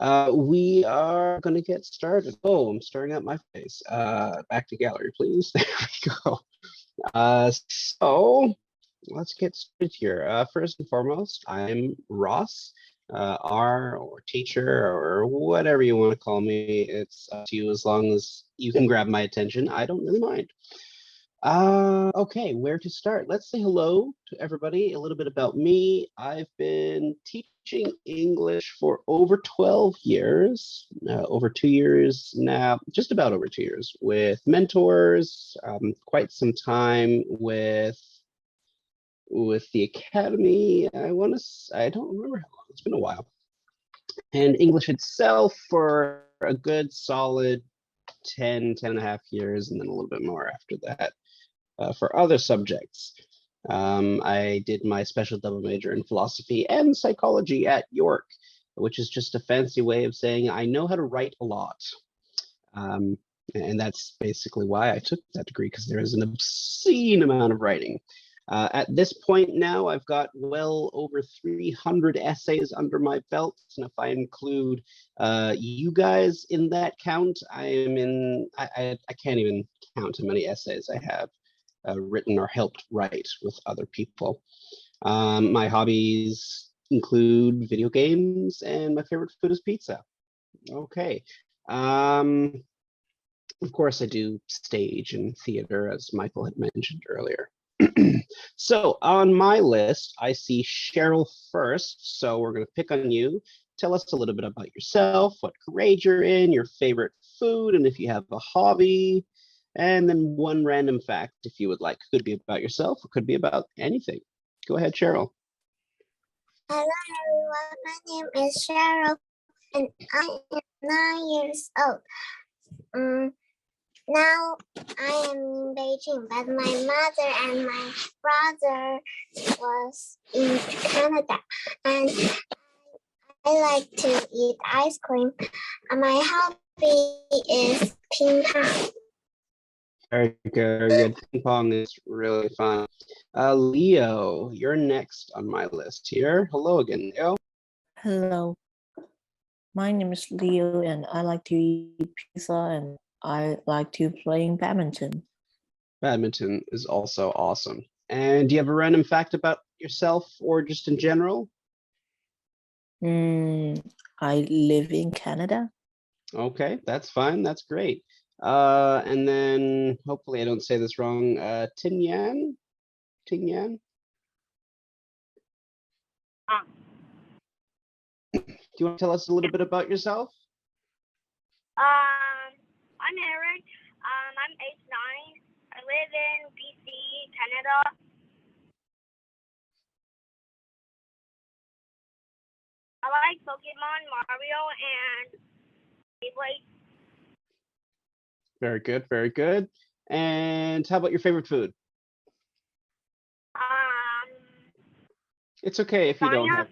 We are going to get started. Oh, I'm staring at my face. Back to gallery, please. There we go. So let's get started here. First and foremost, I'm Ross, or teacher, or whatever you want to call me. It's up to you as long as you can grab my attention. I don't really mind. Okay, where to start? Let's say hello to everybody. A little bit about me. I've been teaching English for over 12 years, over 2 years now, just about over 2 years with mentors, quite some time with the academy. I don't remember how long, it's been a while. And English itself for a good solid 10 and a half years, and then a little bit more after that. For other subjects, I did my special double major in philosophy and psychology at York, which is just a fancy way of saying I know how to write a lot. And that's basically why I took that degree, because there is an obscene amount of writing. At this point now, I've got well over 300 essays under my belt, and if I include you guys in that count, I can't even count how many essays I have written or helped write with other people. My hobbies include video games, and my favorite food is pizza. Okay. Of course, I do stage and theater, as Michael had mentioned earlier. So on my list, I see Cheryl first. So we're going to pick on you. Tell us a little bit about yourself, what grade you're in, your favorite food, and if you have a hobby. And then one random fact, if you would like. Could be about yourself, or could be about anything. Go ahead, Cheryl. Hello, everyone. My name is Cheryl, and I am 9 years old. Now I am in Beijing, but my mother and my brother was in Canada, and I like to eat ice cream. And my hobby is ping pong. Very good, very good. Ping pong is really fun. Leo, you're next on my list here. Hello again, Leo. Hello. My name is Leo, and I like to eat pizza, and I like to play badminton. Badminton is also awesome. And do you have a random fact about yourself or just in general? I live in Canada. Okay, that's fine. That's great. And then hopefully I don't say this wrong. Tin Yan? Do you want to tell us a little bit about yourself? I'm Eric. I'm age 9. I live in BC, Canada. I like Pokemon, Mario, and Beyblade. Very good, very good. And how about your favorite food? It's okay if you don't have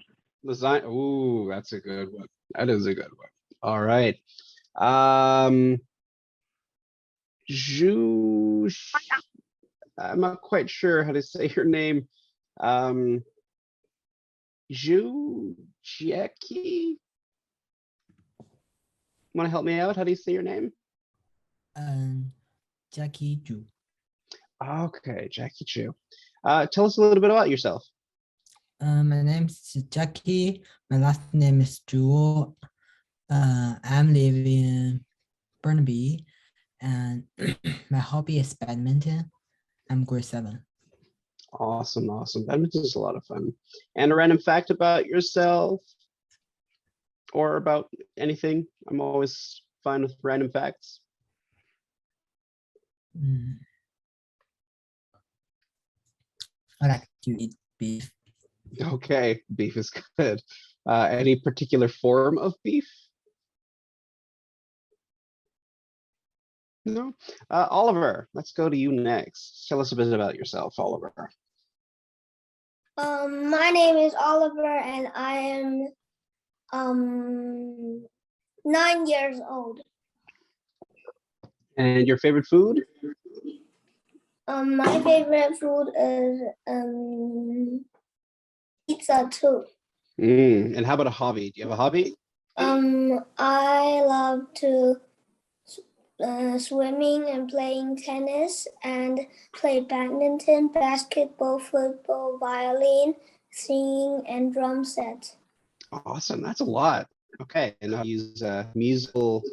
lasagna. Ooh, that's a good one. That is a good one. All right. I'm not quite sure how to say your name. Jackie? Want to help me out? How do you say your name? Jackie Zhu. Okay, Jackie Zhu. Tell us a little bit about yourself. My name is Jackie. My last name is Zhu. I'm living in Burnaby, and my hobby is badminton. I'm grade 7. Awesome, awesome. Badminton is a lot of fun. And a random fact about yourself or about anything. I'm always fine with random facts. I like to eat beef. Okay, beef is good. Any particular form of beef? No? Oliver, let's go to you next. Tell us a bit about yourself, Oliver. My name is Oliver, and I am 9 years old. And your favorite food? My favorite food is pizza too. And how about a hobby? Do you have a hobby? I love to swimming and playing tennis and play badminton, basketball, football, violin, singing, and drum set. Awesome. That's a lot. Okay. And I'll use musical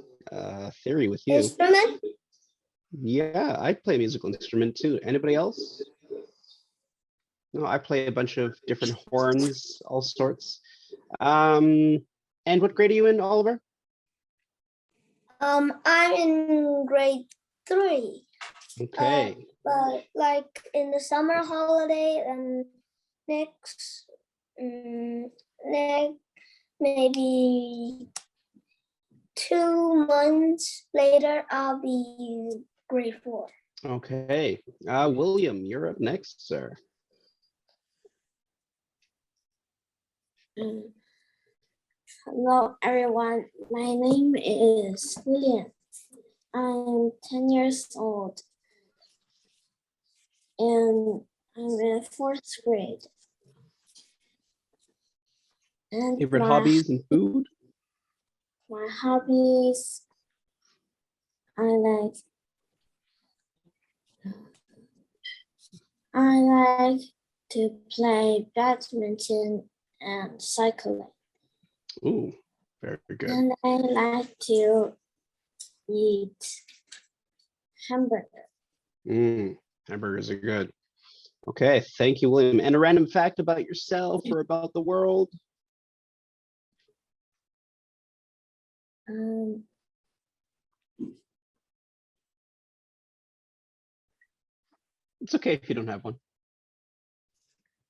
theory with you. Instrument? Yeah, I play a musical instrument too. Anybody else? No, I play a bunch of different horns, all sorts. And what grade are you in, Oliver? I'm in grade 3. Okay. But like in the summer holiday and next maybe 2 months later, I'll be grade 4. Okay. William, you're up next, sir. Hello, everyone. My name is William. I'm 10 years old, and I'm in 4th grade. And Favorite hobbies and food? my hobbies, I like to play badminton and cycling. Ooh, very good. And I like to eat hamburger. Hamburgers are good. Okay, thank you, William. And a random fact about yourself or about the world? It's okay if you don't have one.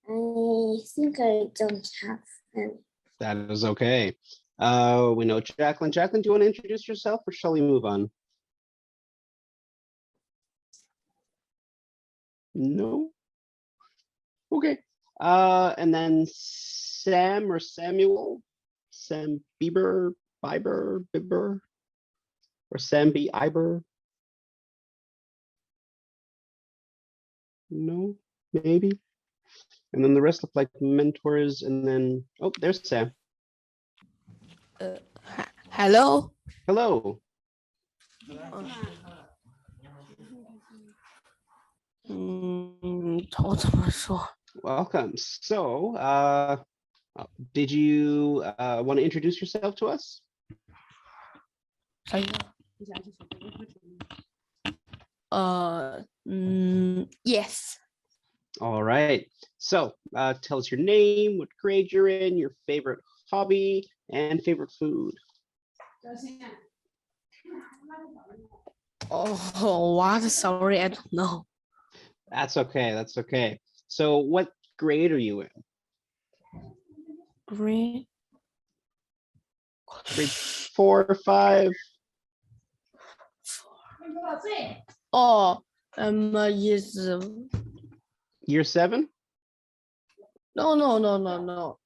I think I don't have any. That is okay. We know Jacqueline. Jacqueline, do you want to introduce yourself or shall we move on? No? Okay. And then Sam or Samuel? Sam Bieber, Bibber, or Sam B. Iber? No, maybe. And then the rest look like mentors. And then, oh, there's Sam. Hello. Hello. Welcome. So, did you want to introduce yourself to us? Yes. All right. So, tell us your name, what grade you're in, your favorite hobby, and favorite food. Oh, what? Sorry, I don't know. That's okay. That's okay. So, what grade are you in? Green. Grade 4 or 5? Oh, is Year 7? no.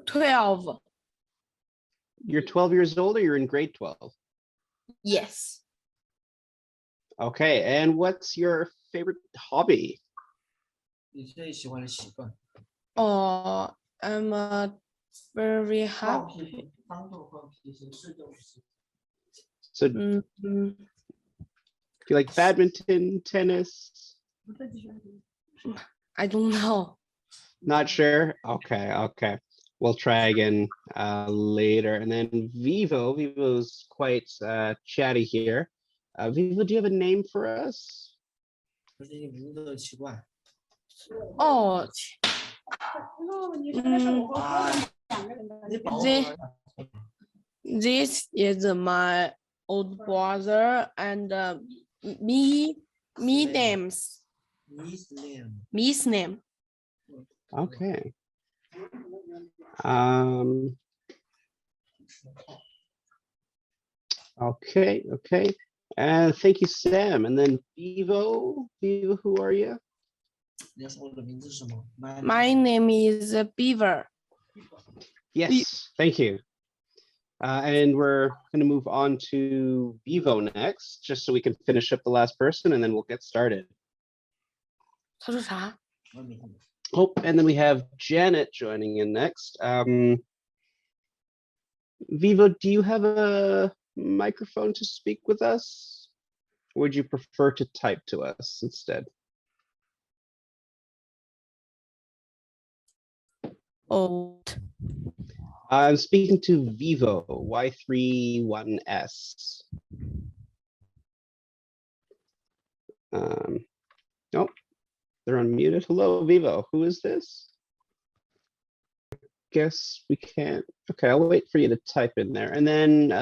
12. You're 12 years old or you're in grade 12? Yes. Okay. And what's your favorite hobby? Oh, I'm very happy. So, do you like badminton, tennis? I don't know. Not sure. Okay. Okay. We'll try again later. And then Vivo's quite chatty here. Vivo, do you have a name for us? Oh, this is my old brother and me names. Miss name. Okay. Okay. And thank you, Sam. And then Vivo, who are you? My name is Beaver. Yes, thank you. And we're going to move on to Vivo next, just so we can finish up the last person, and then we'll get started. 他说啥 Oh, and then we have Janet joining in next. Vivo, do you have a microphone to speak with us? Or would you prefer to type to us instead? Old. I'm speaking to Vivo, Y31S. Nope, they're unmuted. Hello, Vivo. Who is this? Guess we can't. Okay, I'll wait for you to type in there. And then,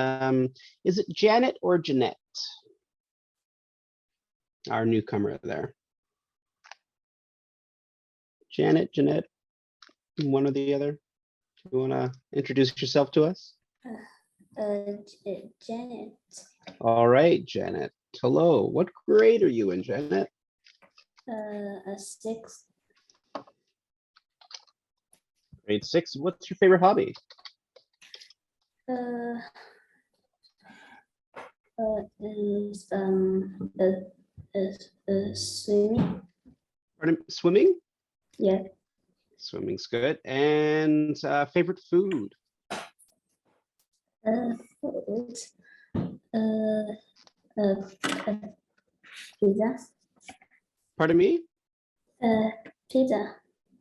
is it Janet or Jeanette? Our newcomer there. Janet, Jeanette, one or the other. You want to introduce yourself to us? Janet. All right, Janet. Hello. What grade are you in, Janet? A 6. Grade 6. What's your favorite hobby? Swimming. Pardon, swimming? Yeah. Swimming's good. And favorite food? Food. Pizza. Pardon me? Pizza.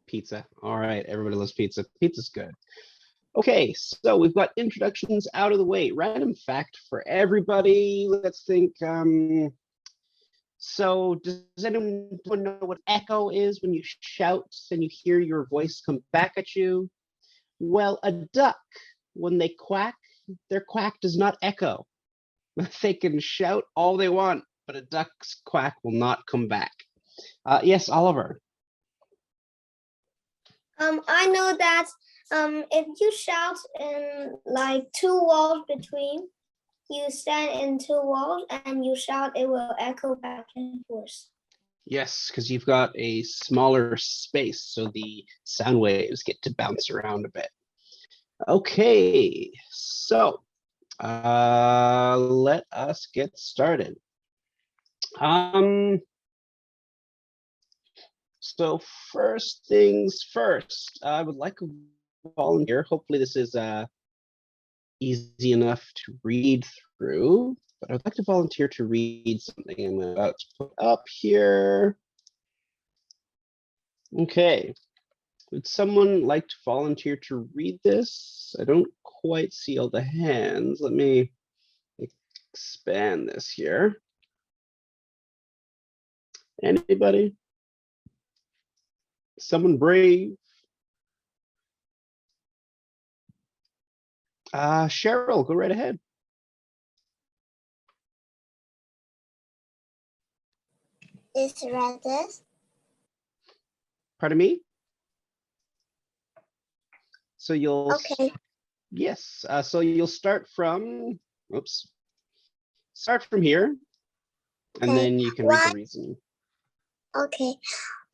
Pizza. All right, everybody loves pizza. Pizza's good. Okay, so we've got introductions out of the way. Random fact for everybody. Let's think. So does anyone know what echo is when you shout and you hear your voice come back at you? Well, a duck, when they quack, their quack does not echo. They can shout all they want, but a duck's quack will not come back. Yes, Oliver. I know that if you shout in like 2 walls between, you stand in 2 walls and you shout, it will echo back and forth. Yes, because you've got a smaller space, so the sound waves get to bounce around a bit. Okay, so let us get started. So first things first, I would like a volunteer. Hopefully this is easy enough to read through, but I'd like to volunteer to read something I'm about to put up here. Okay, would someone like to volunteer to read this? I don't quite see all the hands. Let me expand this here. Anybody? Someone brave? Cheryl, go right ahead. Is read this? Pardon me? So you'll, Okay. yes, so you'll start from, oops, start from here, and Okay. then you can read Why? the reason. Okay.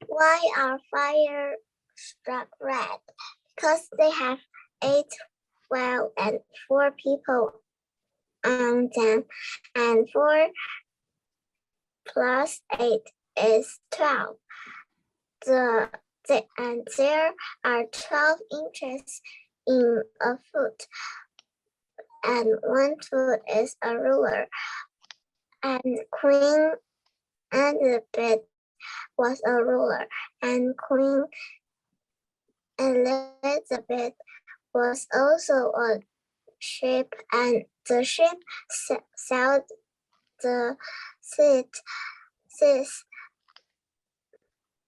Why are fire struck red? Because they have 8, 12, and 4 people on them, and 4 plus 8 is 12. And there are 12 inches in a foot, and 1 foot is a ruler. And Queen Elizabeth was a ruler, and Queen Elizabeth was also a ship, and the ship sailed the seas,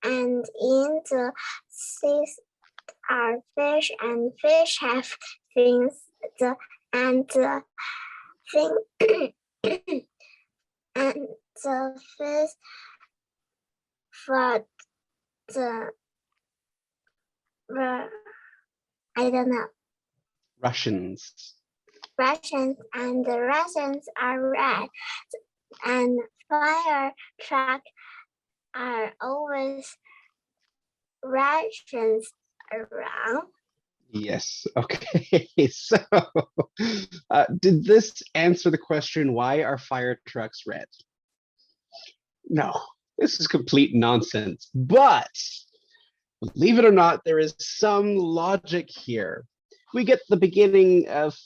and in the seas are fish, and fish have fins, and the fish for I don't know. Russians. Russians, and the Russians are red, and fire trucks are always Russians around. Yes, okay, so did this answer the question, why are fire trucks red? No, this is complete nonsense, but Believe it or not, there is some logic here. We get the beginning of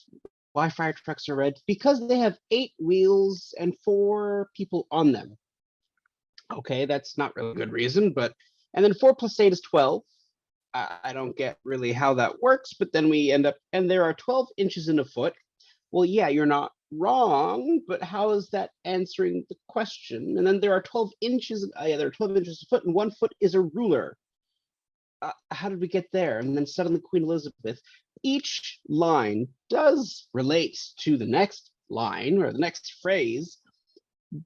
why fire trucks are red because they have 8 wheels and 4 people on them. Okay, that's not really a good reason, but and then 4 plus 8 is 12. I don't get really how that works, but then we end up, and there are 12 inches in a foot. Well, yeah, you're not wrong, but how is that answering the question? And then there are 12 inches, there are 12 inches a foot, and 1 foot is a ruler. How did we get there? And then suddenly Queen Elizabeth, each line does relate to the next line or the next phrase,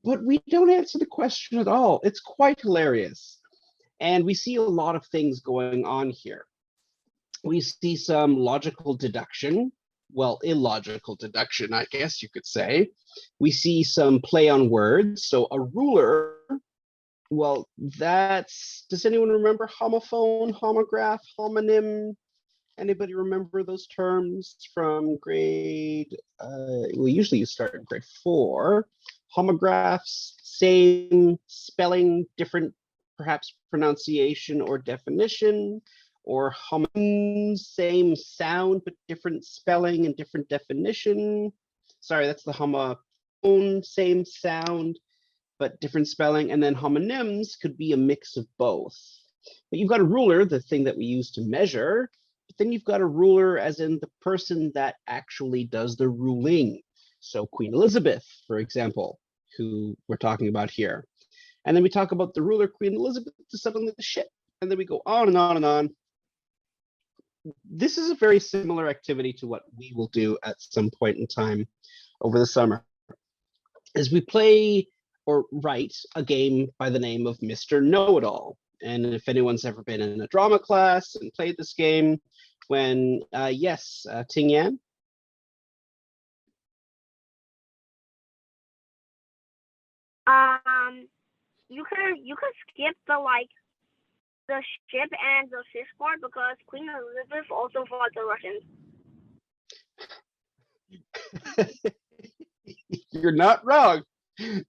but we don't answer the question at all. It's quite hilarious. And we see a lot of things going on here. We see some logical deduction, well, illogical deduction, I guess you could say. We see some play on words. So a ruler, well, that's, does anyone remember homophone, homograph, homonym? Anybody remember those terms from grade, well, usually you start in grade 4. Homographs, same spelling, different perhaps pronunciation or definition, or homonyms, same sound, but different spelling and different definition. Sorry, that's the homophone, same sound, but different spelling. And then homonyms could be a mix of both. But you've got a ruler, the thing that we use to measure, but then you've got a ruler as in the person that actually does the ruling. So Queen Elizabeth, for example, who we're talking about here. And then we talk about the ruler, Queen Elizabeth, to suddenly the ship. And then we go on and on and on. This is a very similar activity to what we will do at some point in time over the summer. As we play or write a game by the name of Mr. Know-It-All. And if anyone's ever been in a drama class and played this game, when, yes, Ting Yan? You could skip the ship and the cis part because Queen Elizabeth also fought the Russians. You're not wrong.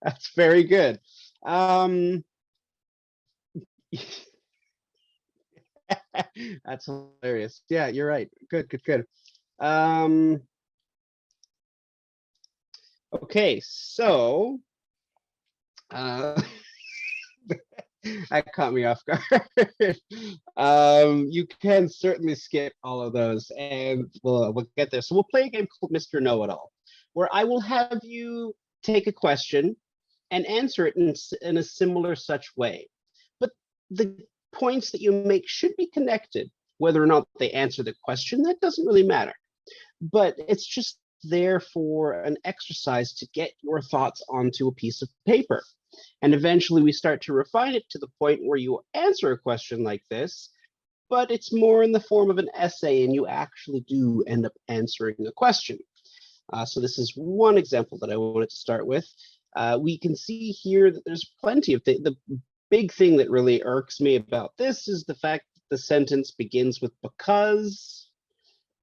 That's very good. That's hilarious. Yeah, you're right. Good. Okay, so that caught me off guard. You can certainly skip all of those, and we'll get there. So we'll play a game called Mr. Know-It-All, where I will have you take a question and answer it in a similar such way. But the points that you make should be connected. Whether or not they answer the question, that doesn't really matter. But it's just there for an exercise to get your thoughts onto a piece of paper. And eventually we start to refine it to the point where you answer a question like this, but it's more in the form of an essay and you actually do end up answering a question. So this is one example that I wanted to start with. We can see here that there's plenty of things. The big thing that really irks me about this is the fact that the sentence begins with because.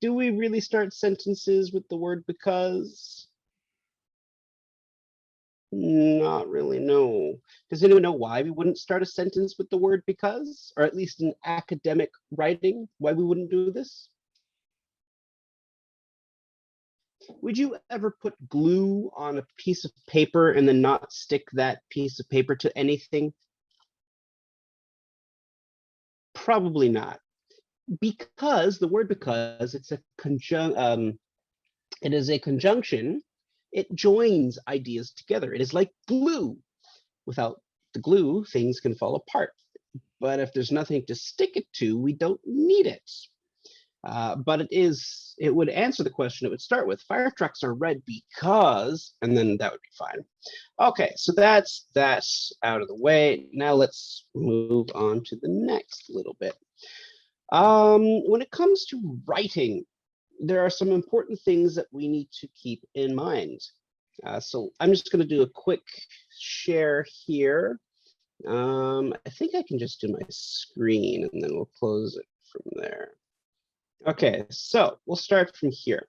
Do we really start sentences with the word because? Not really, no. Does anyone know why we wouldn't start a sentence with the word because? Or at least in academic writing, why we wouldn't do this? Would you ever put glue on a piece of paper and then not stick that piece of paper to anything? Probably not. Because the word because, it's a it is a conjunction. It joins ideas together. It is like glue. Without the glue, things can fall apart. But if there's nothing to stick it to, we don't need it. But it would answer the question it would start with. Fire trucks are red because, and then that would be fine. Okay, so that's out of the way. Now let's move on to the next little bit. When it comes to writing, there are some important things that we need to keep in mind. So I'm just going to do a quick share here. I think I can just do my screen and then we'll close it from there. Okay, so we'll start from here.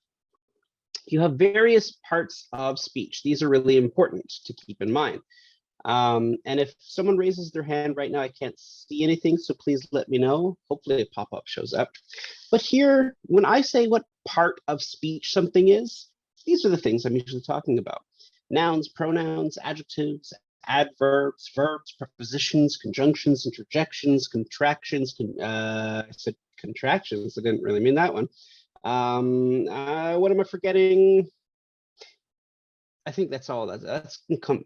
You have various parts of speech. These are really important to keep in mind. And if someone raises their hand right now, I can't see anything, so please let me know. Hopefully a pop-up shows up. But here, when I say what part of speech something is, these are the things I'm usually talking about. Nouns, pronouns, adjectives, adverbs, verbs, prepositions, conjunctions, interjections, contractions. I said contractions, I didn't really mean that one. What am I forgetting? I think that's all. That's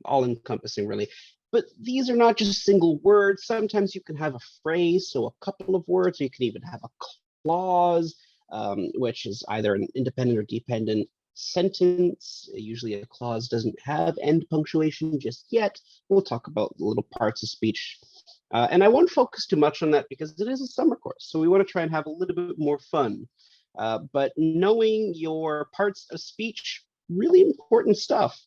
all encompassing, really. But these are not just single words. Sometimes you can have a phrase, so a couple of words, or you can even have a clause, which is either an independent or dependent sentence. Usually a clause doesn't have end punctuation just yet. We'll talk about the little parts of speech. And I won't focus too much on that because it is a summer course, so we want to try and have a little bit more fun. But knowing your parts of speech, really important stuff,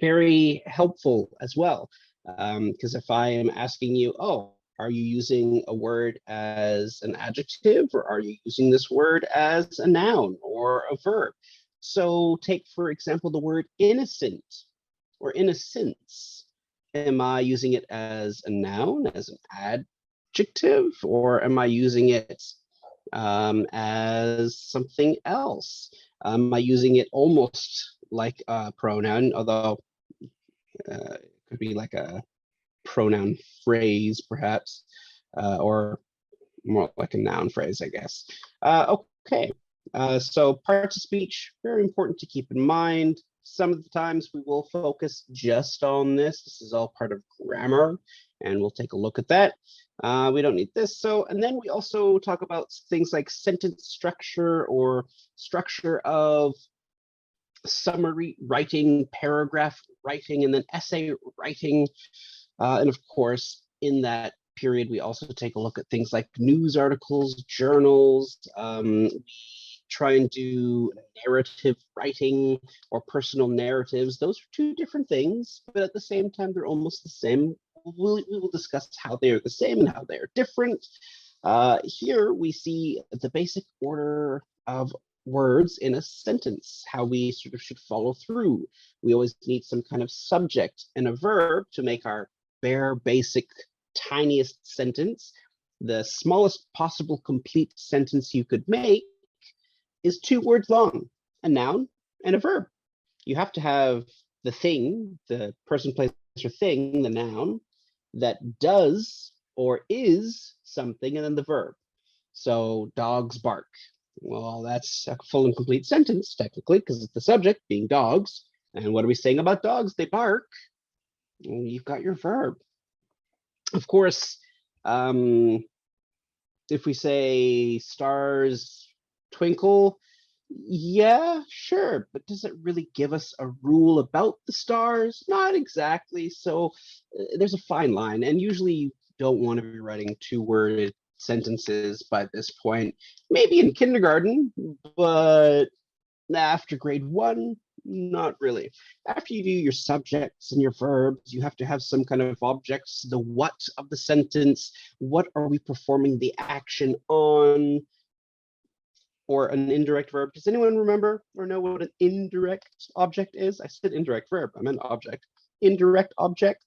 very helpful as well. Because if I am asking you, oh, are you using a word as an adjective, or are you using this word as a noun or a verb? So take, for example, the word innocent or innocence. Am I using it as a noun, as an adjective, or am I using it as something else? Am I using it almost like a pronoun, although it could be like a pronoun phrase, perhaps, or more like a noun phrase, I guess. Okay, so parts of speech, very important to keep in mind. Some of the times we will focus just on this. This is all part of grammar, and we'll take a look at that. We don't need this. So, and then we also talk about things like sentence structure or structure of summary writing, paragraph writing, and then essay writing. And of course, in that period, we also take a look at things like news articles, journals. We try and do narrative writing or personal narratives. Those are two different things, but at the same time, they're almost the same. We will discuss how they are the same and how they are different. Here we see the basic order of words in a sentence, how we sort of should follow through. We always need some kind of subject and a verb to make our bare, basic, tiniest sentence. The smallest possible complete sentence you could make is 2 words long, a noun and a verb. You have to have the thing, the person, place, or thing, the noun, that does or is something, and then the verb. So dogs bark. Well, that's a full and complete sentence, technically, because it's the subject being dogs. And what are we saying about dogs? They bark. Well, you've got your verb. Of course, if we say stars twinkle, yeah, sure, but does it really give us a rule about the stars? Not exactly. So there's a fine line, and usually you don't want to be writing 2-worded sentences by this point. Maybe in kindergarten, but after grade 1, not really. After you do your subjects and your verbs, you have to have some kind of objects, the what of the sentence. What are we performing the action on? Or an indirect verb. Does anyone remember or know what an indirect object is? I said indirect verb, I meant object. Indirect object?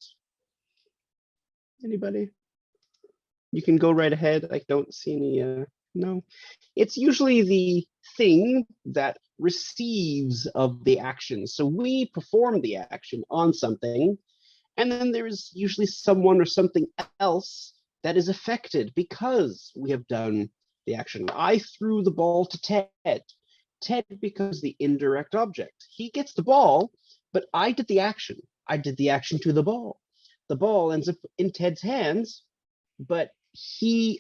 Anybody? You can go right ahead. I don't see any, no. It's usually the thing that receives of the action. So we perform the action on something, and then there's usually someone or something else that is affected because we have done the action. I threw the ball to Ted. Ted becomes the indirect object. He gets the ball, but I did the action. I did the action to the ball. The ball ends up in Ted's hands, but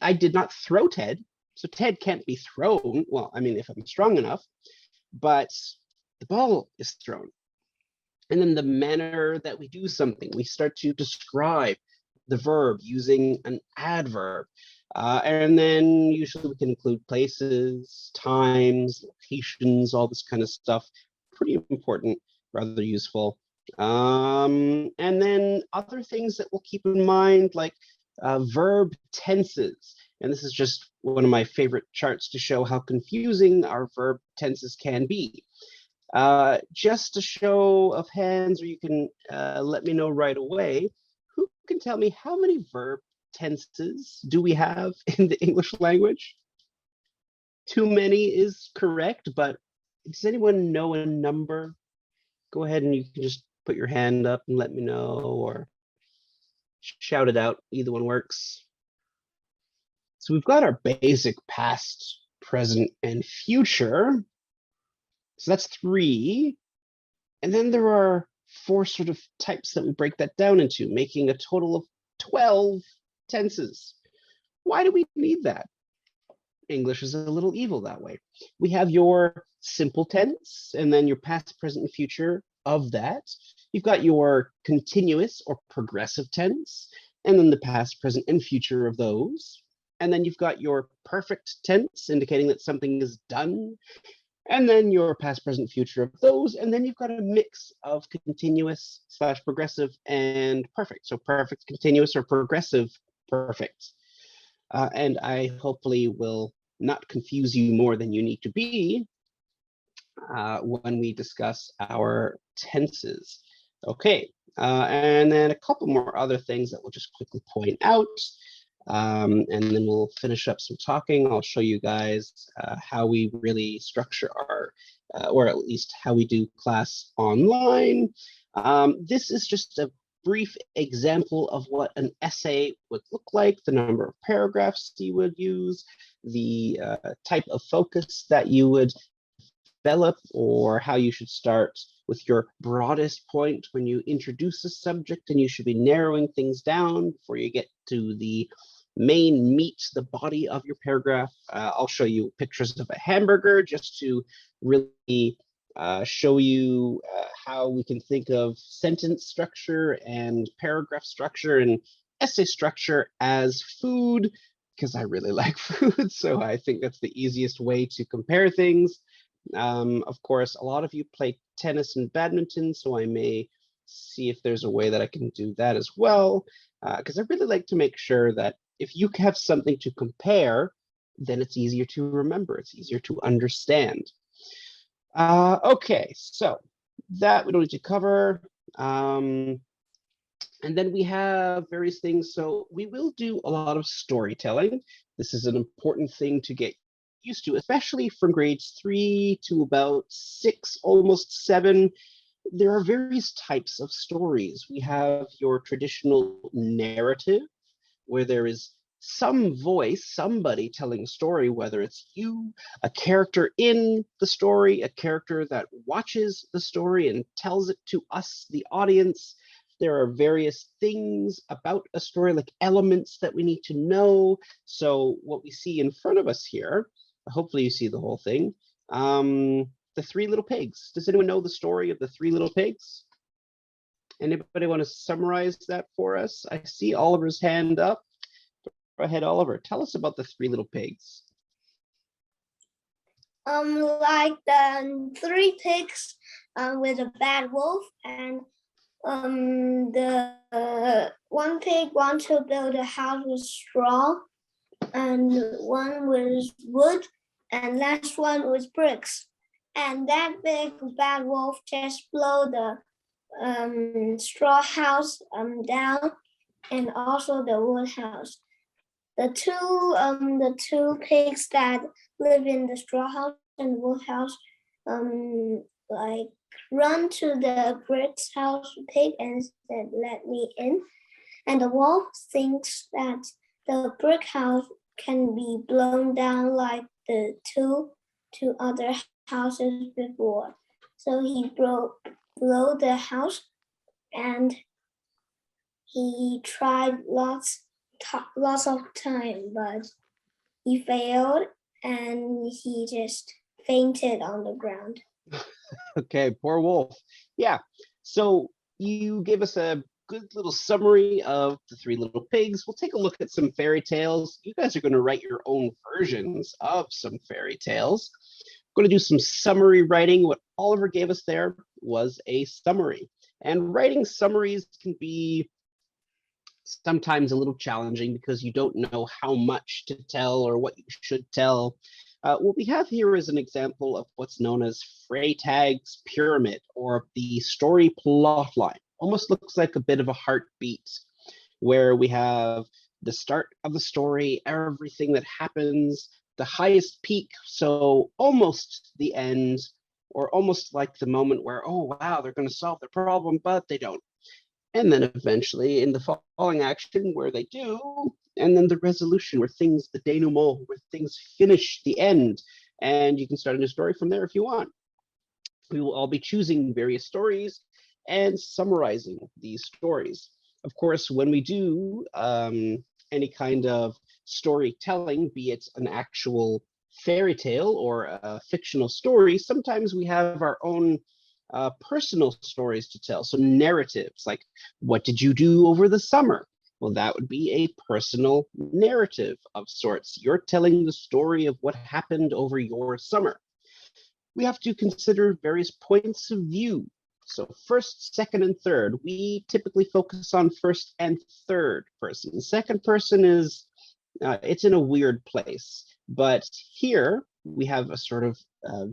I did not throw Ted. So Ted can't be thrown. Well, I mean, if I'm strong enough, but the ball is thrown. And then the manner that we do something, we start to describe the verb using an adverb. And then usually we can include places, times, locations, all this kind of stuff. Pretty important, rather useful. And then other things that we'll keep in mind, like verb tenses. And this is just one of my favorite charts to show how confusing our verb tenses can be. Just a show of hands, or you can let me know right away. Who can tell me how many verb tenses do we have in the English language? Too many is correct, but does anyone know a number? Go ahead and you can just put your hand up and let me know, or shout it out. Either one works. So we've got our basic past, present, and future. So that's 3. And then there are 4 sort of types that we break that down into, making a total of 12 tenses. Why do we need that? English is a little evil that way. We have your simple tense, and then your past, present, and future of that. You've got your continuous or progressive tense, and then the past, present, and future of those. And then you've got your perfect tense, indicating that something is done, and then your past, present, future of those. And then you've got a mix of continuous / progressive and perfect. So perfect, continuous, or progressive perfect. And I hopefully will not confuse you more than you need to be when we discuss our tenses. Okay, and then a couple more other things that we'll just quickly point out. And then we'll finish up some talking. I'll show you guys how we really structure our, or at least how we do class online. This is just a brief example of what an essay would look like, the number of paragraphs you would use, the type of focus that you would develop, or how you should start with your broadest point when you introduce a subject, and you should be narrowing things down before you get to the main meat, the body of your paragraph. I'll show you pictures of a hamburger just to really show you how we can think of sentence structure and paragraph structure and essay structure as food, because I really like food. So I think that's the easiest way to compare things. Of course, a lot of you play tennis and badminton, so I may see if there's a way that I can do that as well, because I really like to make sure that if you have something to compare, then it's easier to remember, it's easier to understand. Okay, so that we don't need to cover. And then we have various things. So we will do a lot of storytelling. This is an important thing to get used to, especially from grades 3 to about 6, almost 7. There are various types of stories. We have your traditional narrative, where there is some voice, somebody telling a story, whether it's you, a character in the story, a character that watches the story and tells it to us, the audience. There are various things about a story, like elements that we need to know. So what we see in front of us here, hopefully you see the whole thing, the 3 little pigs. Does anyone know the story of the 3 little pigs? Anybody want to summarize that for us? I see Oliver's hand up. Go ahead, Oliver. Tell us about the 3 little pigs. Like the 3 pigs with a bad wolf, and the one pig wants to build a house with straw, and one with wood, and last one with bricks. And that big bad wolf just blow the straw house down, and also the wood house. The two pigs that live in the straw house and wood house like run to the bricks house pig and said, "Let me in." And the wolf thinks that the brick house can be blown down like the two other houses before. So he blow the house, and he tried lots of time, but he failed, and he just fainted on the ground. Okay, poor wolf. Yeah, so you gave us a good little summary of the 3 little pigs. We'll take a look at some fairy tales. You guys are going to write your own versions of some fairy tales. I'm going to do some summary writing. What Oliver gave us there was a summary. And writing summaries can be sometimes a little challenging because you don't know how much to tell or what you should tell. What we have here is an example of what's known as Freytag's pyramid, or the story plot line. Almost looks like a bit of a heartbeat, where we have the start of the story, everything that happens, the highest peak, so almost the end, or almost like the moment where, oh wow, they're going to solve the problem, but they don't. And then eventually in the falling action where they do, and then the resolution where things, the denouement, where things finish the end, and you can start a new story from there if you want. We will all be choosing various stories and summarizing these stories. Of course, when we do any kind of storytelling, be it an actual fairy tale or a fictional story, sometimes we have our own personal stories to tell. So narratives, like, what did you do over the summer? Well, that would be a personal narrative of sorts. You're telling the story of what happened over your summer. We have to consider various points of view. So first, second, and third. We typically focus on first and third person. Second person is, it's in a weird place. But here we have a sort of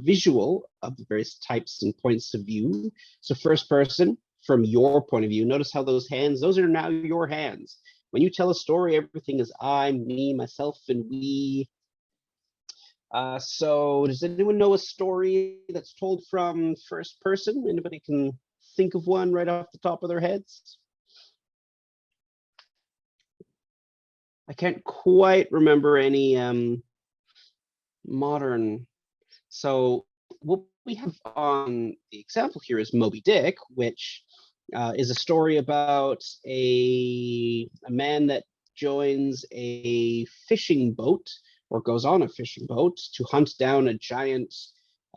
visual of the various types and points of view. So first person, from your point of view. Notice how those hands, those are now your hands. When you tell a story, everything is I, me, myself, and we. So does anyone know a story that's told from first person? Anybody can think of one right off the top of their heads? I can't quite remember any modern. So what we have on the example here is Moby Dick, which is a story about a man that joins a fishing boat, or goes on a fishing boat to hunt down a giant,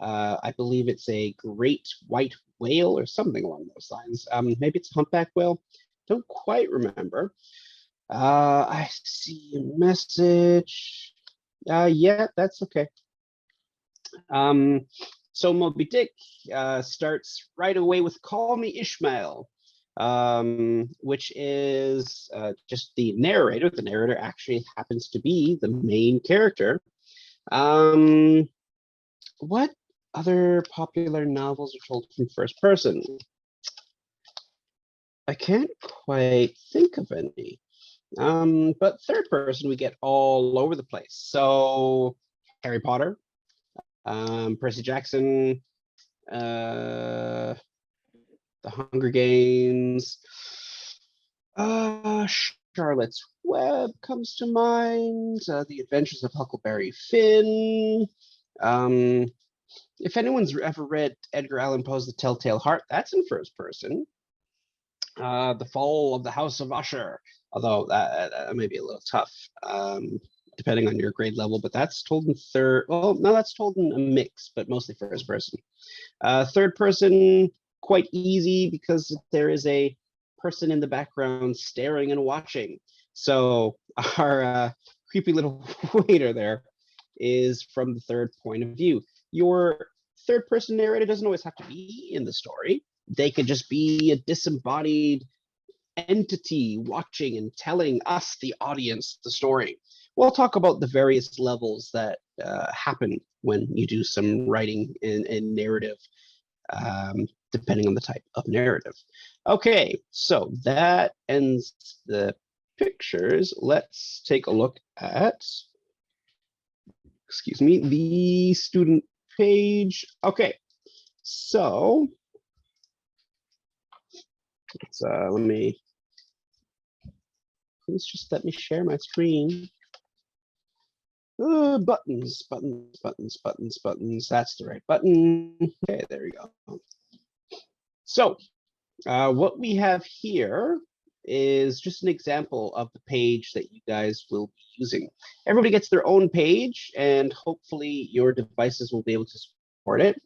I believe it's a great white whale or something along those lines. Maybe it's a humpback whale. Don't quite remember. I see a message. Yeah, that's okay. So Moby Dick starts right away with "Call Me Ishmael," which is just the narrator. The narrator actually happens to be the main character. What other popular novels are told from first person? I can't quite think of any. But third person, we get all over the place. So Harry Potter, Percy Jackson, The Hunger Games, Charlotte's Web comes to mind, The Adventures of Huckleberry Finn. If anyone's ever read Edgar Allan Poe's The Telltale Heart, that's in first person. The Fall of the House of Usher, although that may be a little tough, depending on your grade level, but that's told in third. Well, no, that's told in a mix, but mostly first person. Third person, quite easy because there is a person in the background staring and watching. So our creepy little waiter there is from the third point of view. Your third person narrator doesn't always have to be in the story. They could just be a disembodied entity watching and telling us, the audience, the story. We'll talk about the various levels that happen when you do some writing and narrative, depending on the type of narrative. Okay, so that ends the pictures. Let's take a look at, excuse me, the student page. Okay, so let's please just let me share my screen. Buttons. That's the right button. Okay, there we go. So what we have here is just an example of the page that you guys will be using. Everybody gets their own page, and hopefully your devices will be able to support it.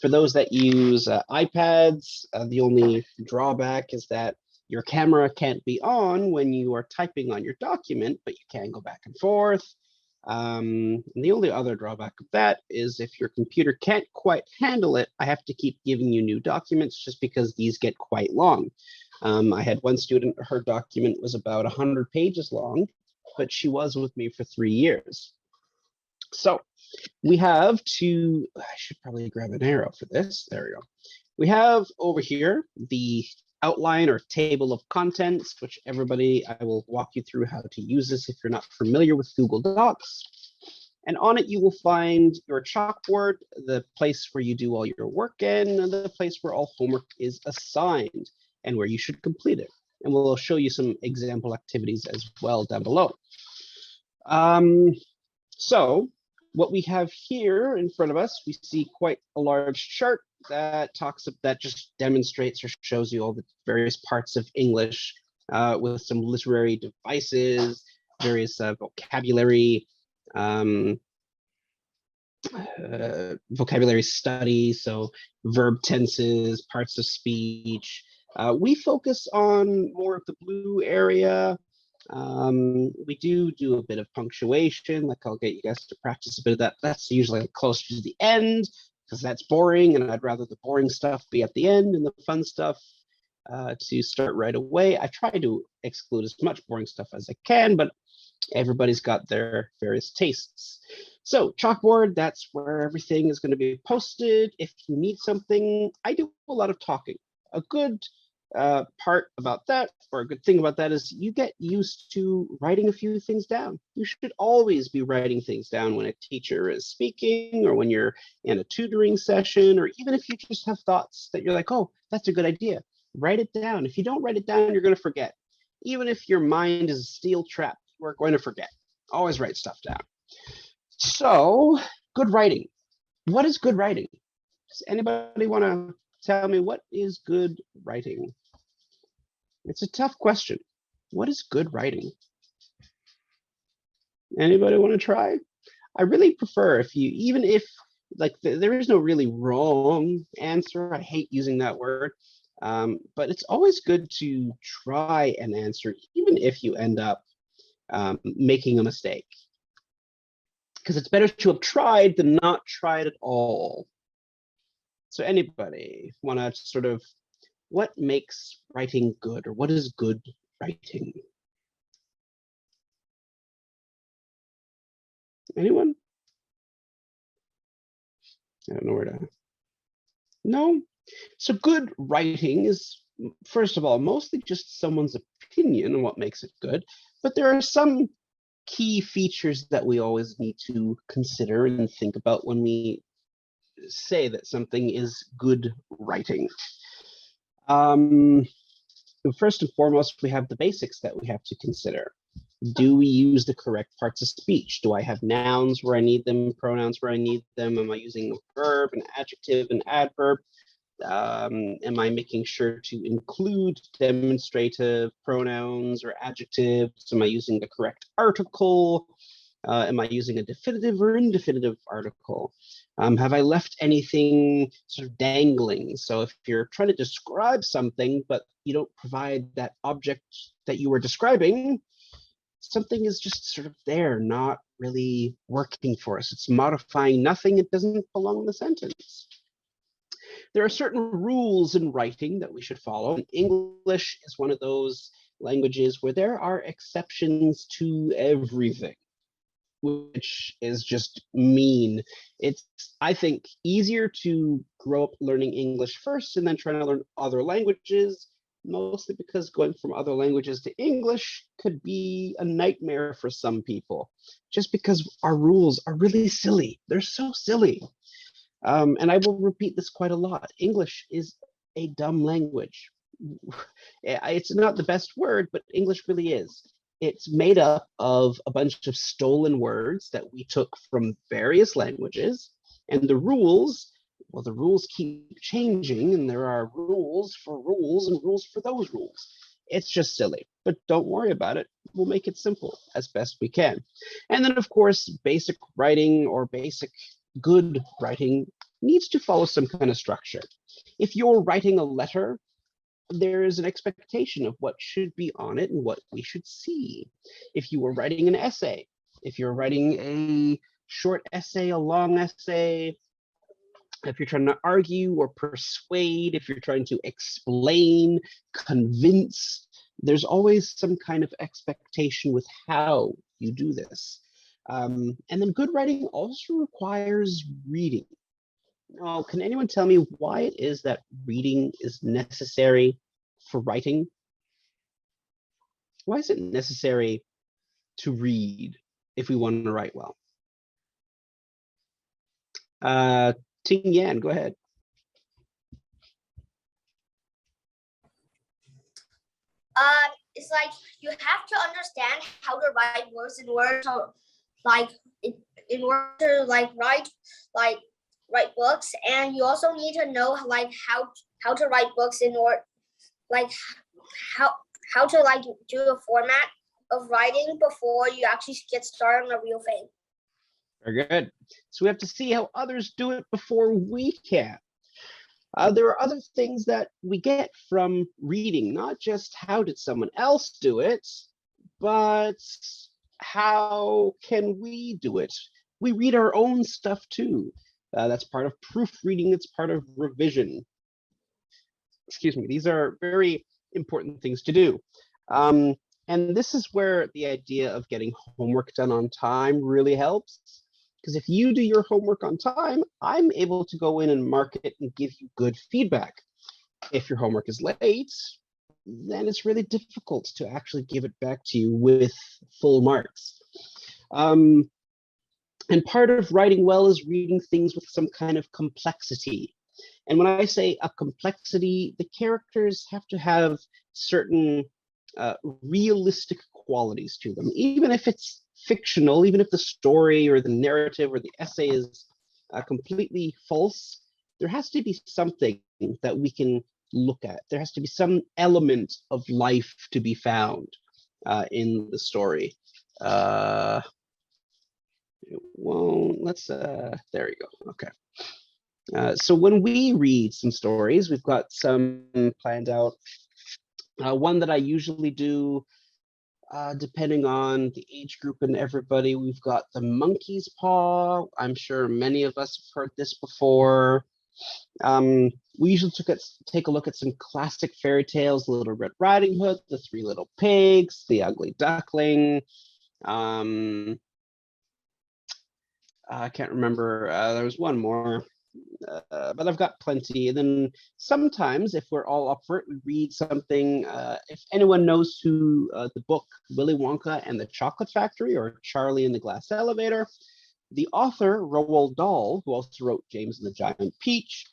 For those that use iPads, the only drawback is that your camera can't be on when you are typing on your document, but you can go back and forth. And the only other drawback of that is if your computer can't quite handle it, I have to keep giving you new documents just because these get quite long. I had one student, her document was about 100 pages long, but she was with me for 3 years. So we have to, I should probably grab an arrow for this. There we go. We have over here the outline or table of contents, which everybody, I will walk you through how to use this if you're not familiar with Google Docs. And on it, you will find your chalkboard, the place where you do all your work in, and the place where all homework is assigned and where you should complete it. And we'll show you some example activities as well down below. So what we have here in front of us, we see quite a large chart that just demonstrates or shows you all the various parts of English with some literary devices, various vocabulary, vocabulary study, so verb tenses, parts of speech. We focus on more of the blue area. We do a bit of punctuation, like I'll get you guys to practice a bit of that. That's usually close to the end because that's boring, and I'd rather the boring stuff be at the end and the fun stuff to start right away. I try to exclude as much boring stuff as I can, but everybody's got their various tastes. So chalkboard, that's where everything is going to be posted. If you need something, I do a lot of talking. A good part about that, or a good thing about that, is you get used to writing a few things down. You should always be writing things down when a teacher is speaking, or when you're in a tutoring session, or even if you just have thoughts that you're like, oh, that's a good idea. Write it down. If you don't write it down, you're going to forget. Even if your mind is a steel trap, we're going to forget. Always write stuff down. So, good writing. What is good writing? Does anybody want to tell me what is good writing? It's a tough question. What is good writing? Anybody want to try? I really prefer if you, even if like there is no really wrong answer. I hate using that word. But it's always good to try an answer, even if you end up making a mistake. Because it's better to have tried than not tried at all. So anybody want to sort of, what makes writing good, or what is good writing? Anyone? I don't know where to. No? So good writing is, first of all, mostly just someone's opinion on what makes it good, but there are some key features that we always need to consider and think about when we say that something is good writing. First and foremost, we have the basics that we have to consider. Do we use the correct parts of speech? Do I have nouns where I need them, pronouns where I need them? Am I using a verb, an adjective, an adverb? Am I making sure to include demonstrative pronouns or adjectives? Am I using the correct article? Am I using a definitive or indefinitive article? Have I left anything sort of dangling? So if you're trying to describe something, but you don't provide that object that you were describing, something is just sort of there, not really working for us. It's modifying nothing. It doesn't belong in the sentence. There are certain rules in writing that we should follow. English is one of those languages where there are exceptions to everything, which is just mean. It's, I think, easier to grow up learning English first and then trying to learn other languages, mostly because going from other languages to English could be a nightmare for some people, just because our rules are really silly. They're so silly. And I will repeat this quite a lot. English is a dumb language. It's not the best word, but English really is. It's made up of a bunch of stolen words that we took from various languages, and the rules, well, the rules keep changing, and there are rules for rules and rules for those rules. It's just silly, but don't worry about it. We'll make it simple as best we can. And then, of course, basic writing or basic good writing needs to follow some kind of structure. If you're writing a letter, there is an expectation of what should be on it and what we should see. If you were writing an essay, if you're writing a short essay, a long essay, if you're trying to argue or persuade, if you're trying to explain, convince, there's always some kind of expectation with how you do this. And then good writing also requires reading. Now, can anyone tell me why it is that reading is necessary for writing? Why is it necessary to read if we want to write well? Ting Yan, go ahead. It's like you have to understand how to write words in order to write books, and you also need to know how to write books in order how to do a format of writing before you actually get started on the real thing. Very good. So we have to see how others do it before we can. There are other things that we get from reading, not just how did someone else do it, but how can we do it? We read our own stuff too. That's part of proofreading, it's part of revision. Excuse me, these are very important things to do. And this is where the idea of getting homework done on time really helps. Because if you do your homework on time, I'm able to go in and mark it and give you good feedback. If your homework is late, then it's really difficult to actually give it back to you with full marks. And part of writing well is reading things with some kind of complexity. And when I say a complexity, the characters have to have certain realistic qualities to them, even if it's fictional, even if the story or the narrative or the essay is completely false, there has to be something that we can look at. There has to be some element of life to be found in the story. Well, let's, there we go, okay. So when we read some stories, we've got some planned out. One that I usually do, depending on the age group and everybody, we've got The Monkey's Paw. I'm sure many of us have heard this before. We usually take a look at some classic fairy tales, Little Red Riding Hood, The Three Little Pigs, The Ugly Duckling. I can't remember, there was one more. But I've got plenty. And then sometimes, if we're all up for it, we read something. If anyone knows who the book Willy Wonka and the Chocolate Factory or Charlie and the Glass Elevator, the author, Roald Dahl, who also wrote James and the Giant Peach,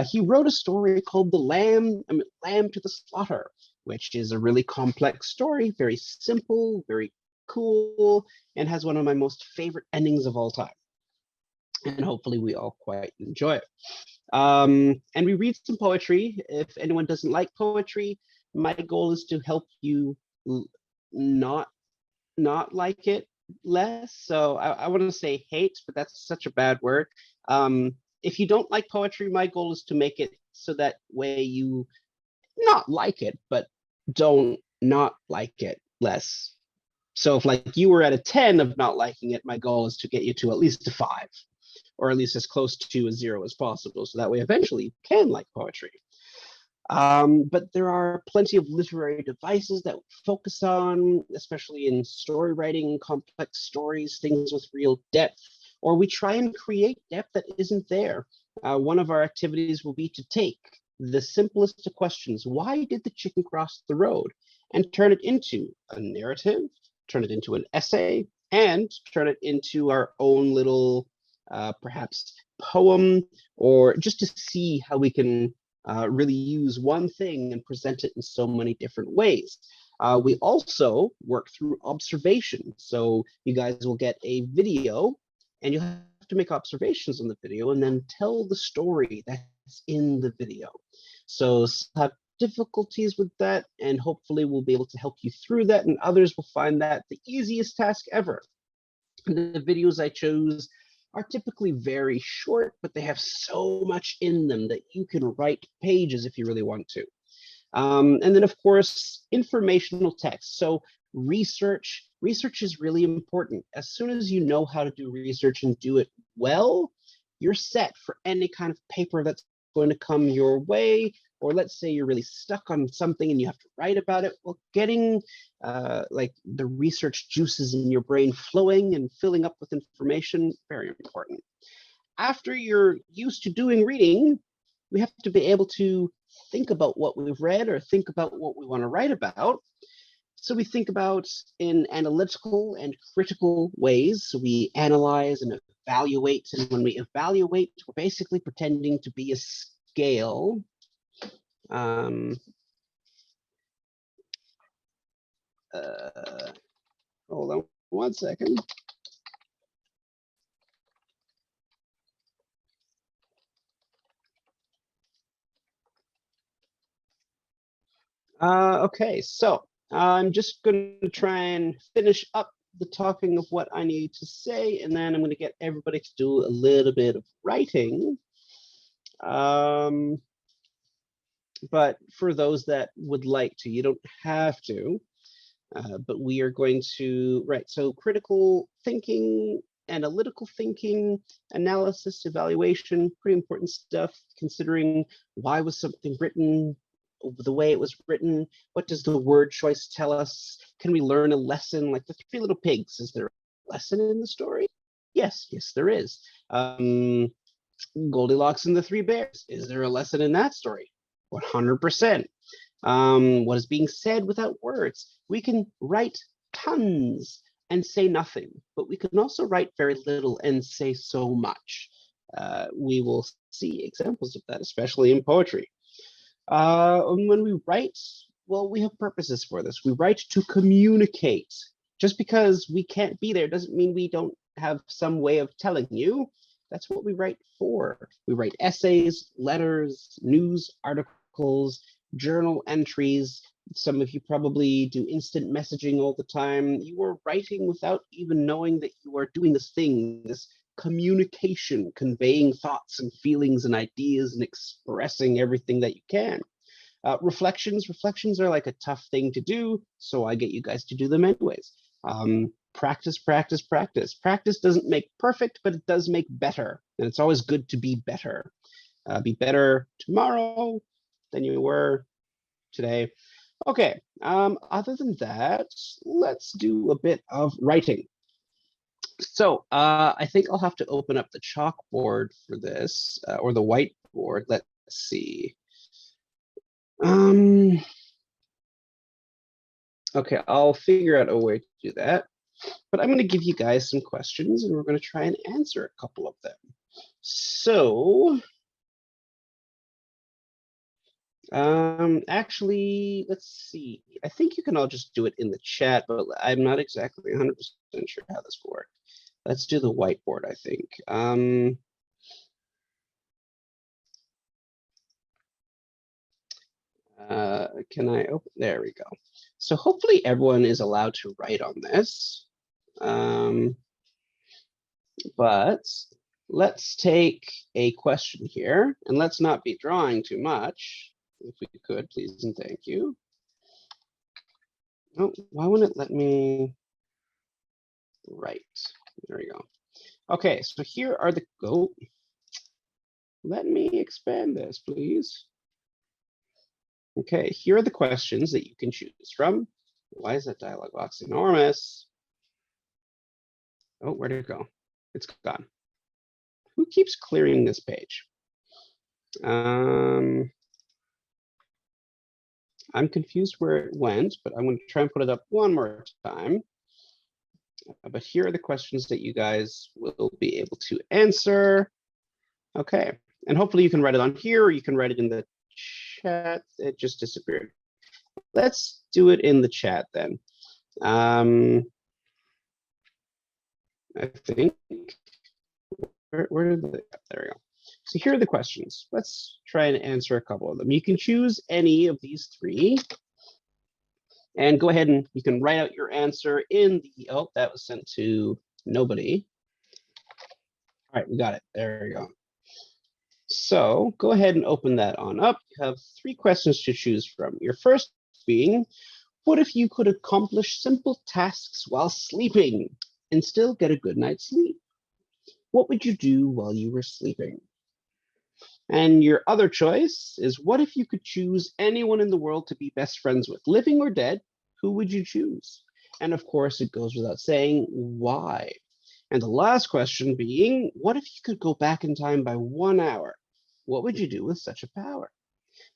he wrote a story called Lamb to the Slaughter, which is a really complex story, very simple, very cool, and has one of my most favorite endings of all time. And hopefully we all quite enjoy it. And we read some poetry. If anyone doesn't like poetry, my goal is to help you not like it less. So I want to say hate, but that's such a bad word. If you don't like poetry, my goal is to make it so that way you not like it, but don't not like it less. So if like you were at a 10 of not liking it, my goal is to get you to at least a 5. Or at least as close to a 0 as possible. So that way, eventually, you can like poetry. But there are plenty of literary devices that we focus on, especially in story writing, complex stories, things with real depth, or we try and create depth that isn't there. One of our activities will be to take the simplest of questions, why did the chicken cross the road, and turn it into a narrative, turn it into an essay, and turn it into our own little perhaps poem, or just to see how we can really use one thing and present it in so many different ways. We also work through observation. So you guys will get a video and you have to make observations on the video and then tell the story that's in the video. So some have difficulties with that, and hopefully we'll be able to help you through that, and others will find that the easiest task ever. And the videos I chose are typically very short, but they have so much in them that you can write pages if you really want to. And then, of course, informational text. So research is really important. As soon as you know how to do research and do it well, you're set for any kind of paper that's going to come your way, Or let's say you're really stuck on something and you have to write about it. Well, getting like the research juices in your brain flowing and filling up with information, very important. After you're used to doing reading, we have to be able to think about what we've read or think about what we want to write about. So we think about in analytical and critical ways. So we analyze and evaluate. And when we evaluate, we're basically pretending to be a scale. Hold on one second. Okay, so I'm just going to try and finish up the talking of what I need to say, and then I'm going to get everybody to do a little bit of writing. But for those that would like to, you don't have to, but we are going to, right, so critical thinking, analytical thinking, analysis, evaluation, pretty important stuff, considering why was something written the way it was written, what does the word choice tell us, can we learn a lesson, like the Three Little Pigs, is there a lesson in the story? Yes, there is. Goldilocks and the Three Bears, is there a lesson in that story? 100%. What is being said without words? We can write tons and say nothing, but we can also write very little and say so much. We will see examples of that, especially in poetry. When we write, well, we have purposes for this. We write to communicate. Just because we can't be there doesn't mean we don't have some way of telling you. That's what we write for. We write essays, letters, news articles, journal entries. Some of you probably do instant messaging all the time. You are writing without even knowing that you are doing this thing, this communication, conveying thoughts and feelings and ideas and expressing everything that you can. Reflections are like a tough thing to do, so I get you guys to do them anyways. Practice. Practice doesn't make perfect, but it does make better, and it's always good to be better. Be better tomorrow than you were today. Okay, other than that, let's do a bit of writing. So I think I'll have to open up the chalkboard for this, or the whiteboard. Let's see. Okay, I'll figure out a way to do that. But I'm going to give you guys some questions, and we're going to try and answer a couple of them. So, actually, let's see. I think you can all just do it in the chat, but I'm not exactly 100% sure how this will work. Let's do the whiteboard, I think. Can I open? There we go. So hopefully everyone is allowed to write on this. But let's take a question here, and let's not be drawing too much. If we could, please and thank you. Oh, why wouldn't it let me write? There we go. Okay, so here are the let me expand this, please. Okay, here are the questions that you can choose from. Why is that dialog box enormous? Oh, where'd it go? It's gone. Who keeps clearing this page? I'm confused where it went, but I'm going to try and put it up one more time. But here are the questions that you guys will be able to answer. Okay, and hopefully you can write it on here, or you can write it in the chat. It just disappeared. Let's do it in the chat then. I think, where did there we go. So here are the questions. Let's try and answer a couple of them. You can choose any of these three. And go ahead and you can write out your answer in the, oh, that was sent to nobody. All right, we got it. There we go. So go ahead and open that on up. You have three questions to choose from. Your first being, what if you could accomplish simple tasks while sleeping and still get a good night's sleep? What would you do while you were sleeping? And your other choice is, what if you could choose anyone in the world to be best friends with, living or dead? Who would you choose? And of course, it goes without saying, why? And the last question being, what if you could go back in time by 1 hour? What would you do with such a power?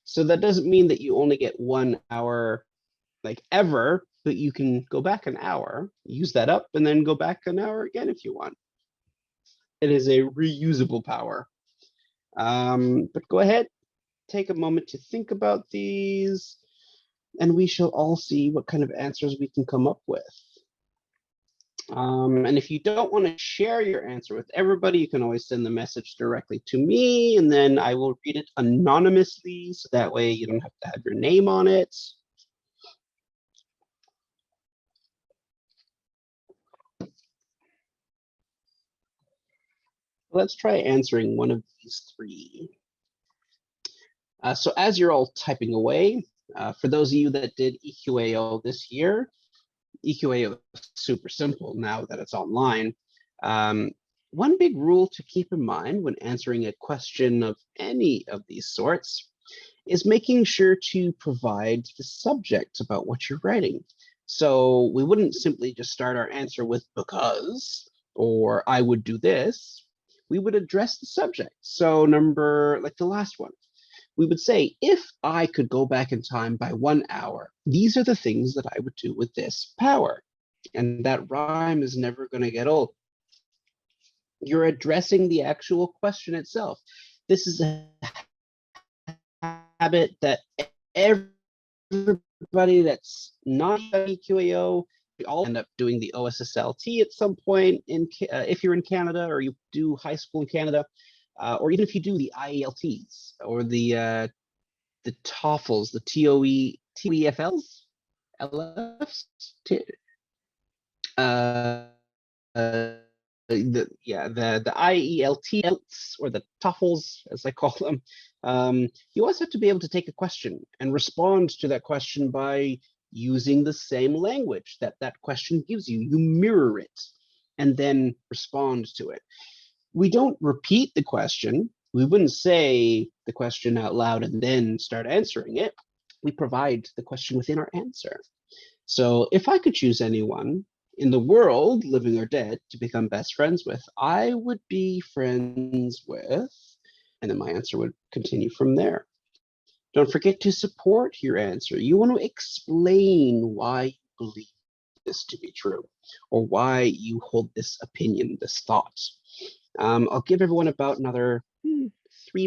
So that doesn't mean that you only get 1 hour like ever, but you can go back an hour, use that up, and then go back an hour again if you want. It is a reusable power. But go ahead, take a moment to think about these, and we shall all see what kind of answers we can come up with. And if you don't want to share your answer with everybody, you can always send the message directly to me, and then I will read it anonymously, so that way you don't have to have your name on it. Let's try answering one of these three. So as you're all typing away, for those of you that did EQAO this year, EQAO is super simple now that it's online. One big rule to keep in mind when answering a question of any of these sorts is making sure to provide the subject about what you're writing. So we wouldn't simply just start our answer with because, or I would do this. We would address the subject. So like the last one, we would say, if I could go back in time by 1 hour, these are the things that I would do with this power. And that rhyme is never going to get old. You're addressing the actual question itself. This is a habit that everybody that's not EQAO, we all end up doing the OSSLT at some point if you're in Canada, or you do high school in Canada, or even if you do the IELTs or the TOEFLs, the TOEFLs, LFs, the IELTs, or the TOEFLs as I call them. You always have to be able to take a question and respond to that question by using the same language that that question gives you. You mirror it and then respond to it. We don't repeat the question. We wouldn't say the question out loud and then start answering it. We provide the question within our answer. So if I could choose anyone in the world, living or dead, to become best friends with, I would be friends with, and then my answer would continue from there. Don't forget to support your answer. You want to explain why you believe this to be true, or why you hold this opinion, this thought. I'll give everyone about another 3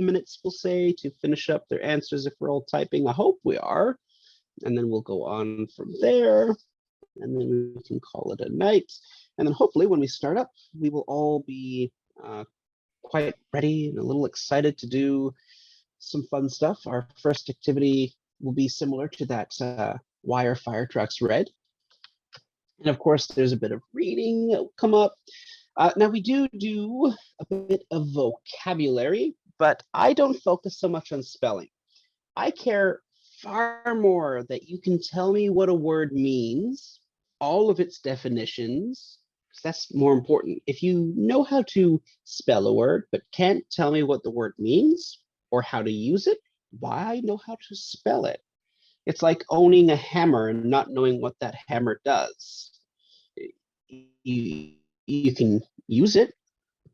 minutes, we'll say, to finish up their answers if we're all typing. I hope we are. And then we'll go on from there. And then we can call it a night. And then hopefully when we start up, we will all be quite ready and a little excited to do some fun stuff. Our first activity will be similar to that Why Are Fire Trucks Red? And of course, there's a bit of reading that will come up. Now we do a bit of vocabulary, but I don't focus so much on spelling. I care far more that you can tell me what a word means, all of its definitions, because that's more important. If you know how to spell a word, but can't tell me what the word means or how to use it, why know how to spell it? It's like owning a hammer and not knowing what that hammer does. You can use it,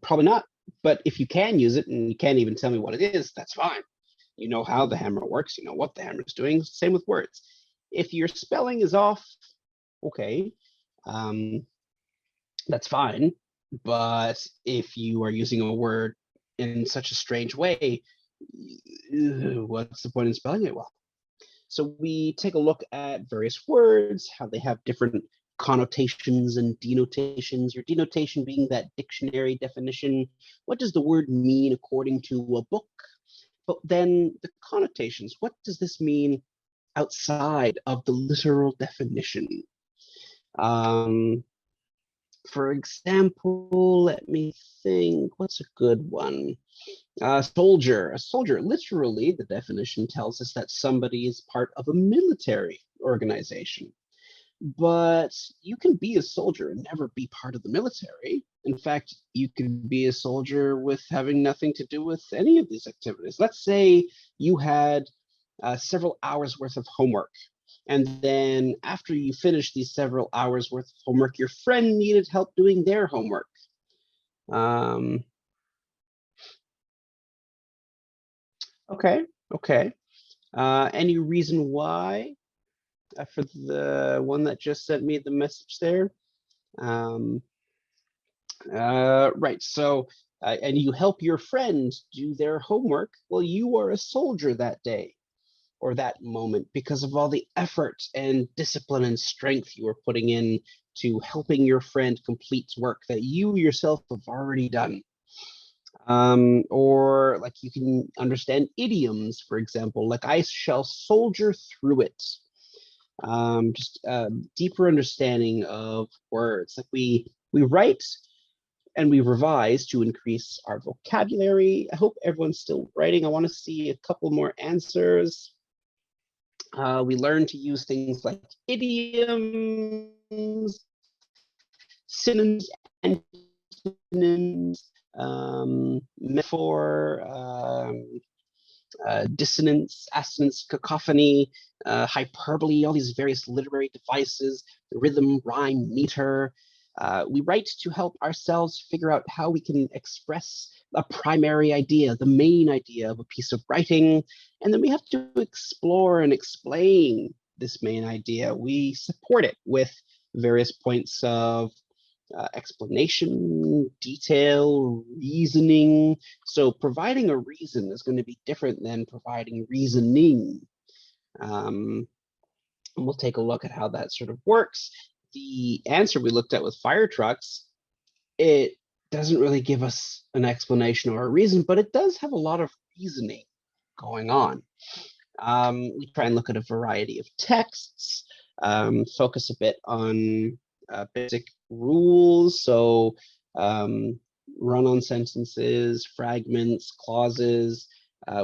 probably not, but if you can use it and you can't even tell me what it is, that's fine. You know how the hammer works, you know what the hammer is doing. Same with words. If your spelling is off, okay, that's fine. But if you are using a word in such a strange way, what's the point in spelling it well? So we take a look at various words, how they have different connotations and denotations. Your denotation being that dictionary definition. What does the word mean according to a book? But then the connotations, what does this mean outside of the literal definition? For example, let me think, what's a good one? A soldier, literally, the definition tells us that somebody is part of a military organization. But you can be a soldier and never be part of the military. In fact, you can be a soldier with having nothing to do with any of these activities. Let's say you had several hours worth of homework. And then after you finish these several hours worth of homework, your friend needed help doing their homework. Okay. Any reason why? For the one that just sent me the message there. Right, so, and you help your friend do their homework, well, you are a soldier that day or that moment because of all the effort and discipline and strength you are putting in to helping your friend complete work that you yourself have already done. Or like you can understand idioms, for example, like I shall soldier through it. Just a deeper understanding of words. Like we write and we revise to increase our vocabulary. I hope everyone's still writing. I want to see a couple more answers. We learn to use things like idioms, synonyms, antonyms, metaphor, dissonance, assonance, cacophony, hyperbole, all these various literary devices, rhythm, rhyme, meter. We write to help ourselves figure out how we can express a primary idea, the main idea of a piece of writing, and then we have to explore and explain this main idea. We support it with various points of explanation, detail, reasoning. So providing a reason is going to be different than providing reasoning. And we'll take a look at how that sort of works. The answer we looked at with fire trucks, it doesn't really give us an explanation or a reason, but it does have a lot of reasoning going on. We try and look at a variety of texts, focus a bit on basic rules, so run-on sentences, fragments, clauses.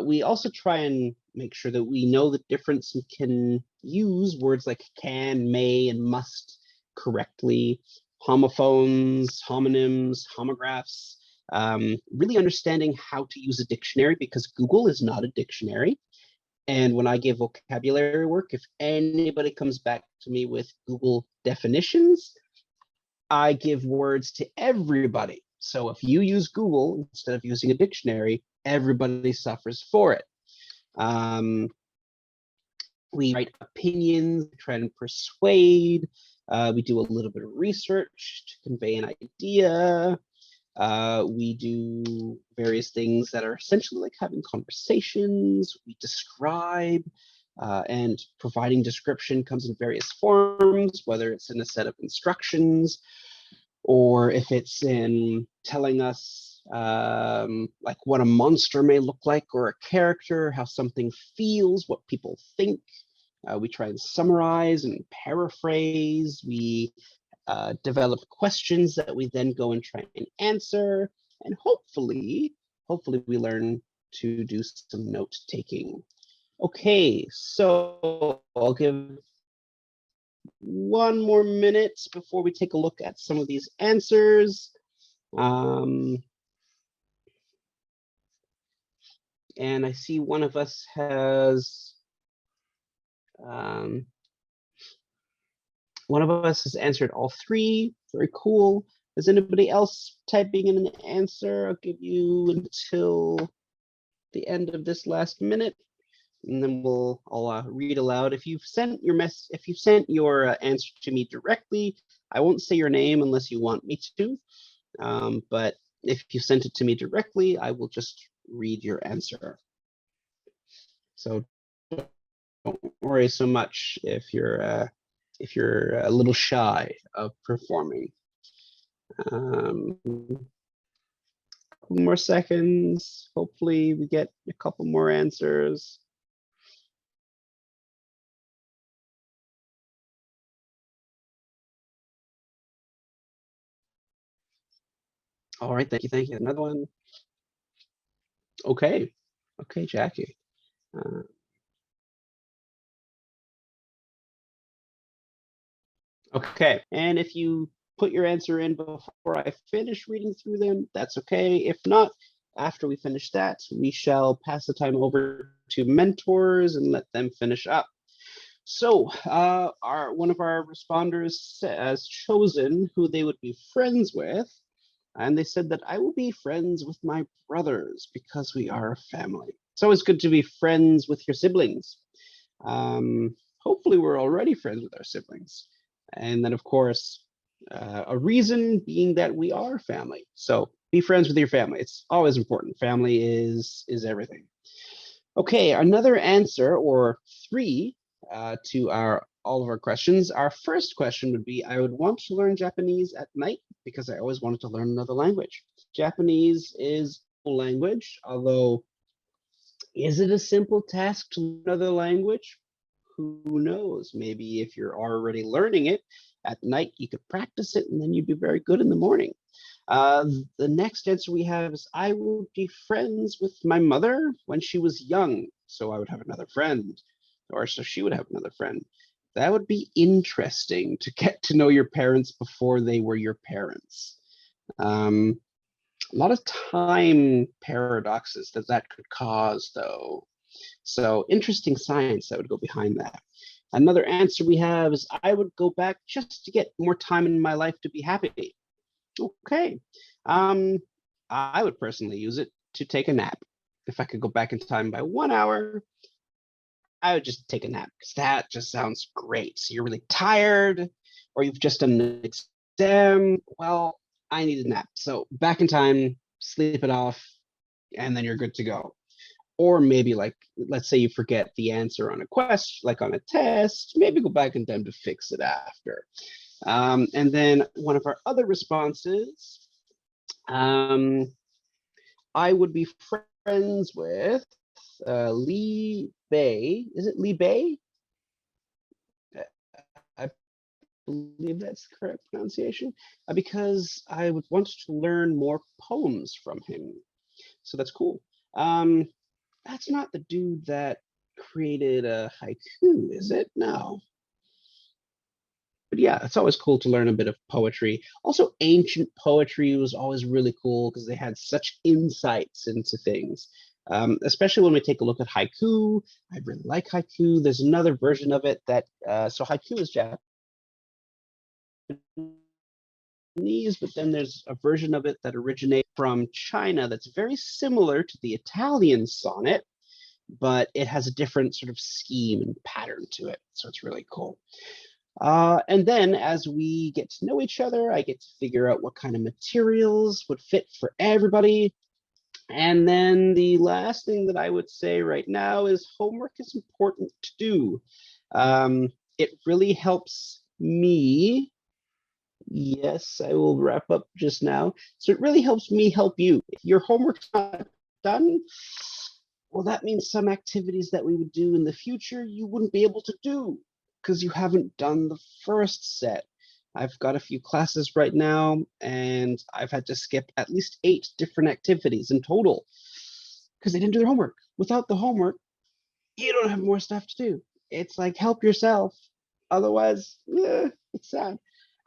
We also try and make sure that we know the difference and can use words like can, may, and must correctly, homophones, homonyms, homographs, really understanding how to use a dictionary because Google is not a dictionary. And when I give vocabulary work, if anybody comes back to me with Google definitions, I give words to everybody. So if you use Google instead of using a dictionary, everybody suffers for it. We write opinions, try and persuade. We do a little bit of research to convey an idea. We do various things that are essentially like having conversations. We describe, and providing description comes in various forms, whether it's in a set of instructions or if it's in telling us like what a monster may look like or a character, how something feels, what people think. We try and summarize and paraphrase. We develop questions that we then go and try and answer. And hopefully we learn to do some note taking. Okay, so I'll give one more minute before we take a look at some of these answers. And I see one of us has answered all three. Very cool. Is anybody else typing in an answer? I'll give you until the end of this last minute, and then I'll read aloud. If you've sent your answer to me directly, I won't say your name unless you want me to. But if you sent it to me directly, I will just read your answer. So don't worry so much if you're a little shy of performing. Couple more seconds. Hopefully we get a couple more answers. All right, thank you. Another one. Okay, Jackie. Okay, and if you put your answer in before I finish reading through them, that's okay. If not, after we finish that, we shall pass the time over to mentors and let them finish up. So one of our responders has chosen who they would be friends with, and they said that I will be friends with my brothers because we are a family. It's always good to be friends with your siblings. Hopefully we're already friends with our siblings. And then of course, a reason being that we are family. So be friends with your family. It's always important. Family is everything. Okay, another answer, or three, to all of our questions. Our first question would be, I would want to learn Japanese at night because I always wanted to learn another language. Japanese is a language, although is it a simple task to learn another language? Who knows? Maybe if you're already learning it at night, you could practice it and then you'd be very good in the morning. The next answer we have is, I would be friends with my mother when she was young, so I would have another friend, or so she would have another friend. That would be interesting to get to know your parents before they were your parents. A lot of time paradoxes that could cause, though. So interesting science that would go behind that. Another answer we have is, I would go back just to get more time in my life to be happy. Okay. I would personally use it to take a nap. If I could go back in time by 1 hour, I would just take a nap because that just sounds great. So you're really tired, or you've just done an exam. Well, I need a nap. So back in time, sleep it off, and then you're good to go. Or maybe, like, let's say you forget the answer on a question, like on a test, maybe go back in time to fix it after. And then one of our other responses, I would be friends with Lee Bay. Is it Lee Bay? I believe that's the correct pronunciation, because I would want to learn more poems from him. So that's cool. That's not the dude that created a haiku, is it? No. But yeah, it's always cool to learn a bit of poetry. Also, ancient poetry was always really cool because they had such insights into things. Especially when we take a look at haiku. I really like haiku. There's another version of it that, so haiku is Japanese, but then there's a version of it that originates from China that's very similar to the Italian sonnet, but it has a different sort of scheme and pattern to it. So it's really cool. And then as we get to know each other, I get to figure out what kind of materials would fit for everybody. And then the last thing that I would say right now is, homework is important to do. It really helps me. Yes, I will wrap up just now. So it really helps me help you. If your homework's not done, well, that means some activities that we would do in the future you wouldn't be able to do because you haven't done the first set. I've got a few classes right now, and I've had to skip at least 8 different activities in total because they didn't do their homework. Without the homework, you don't have more stuff to do. It's like, help yourself. Otherwise, it's sad.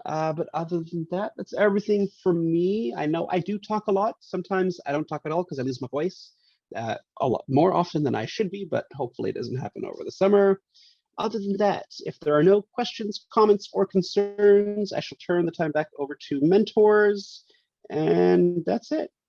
But other than that, that's everything for me. I know I do talk a lot. Sometimes I don't talk at all because I lose my voice a lot more often than I should be, but hopefully it doesn't happen over the summer. Other than that, if there are no questions, comments, or concerns, I shall turn the time back over to mentors, and that's it.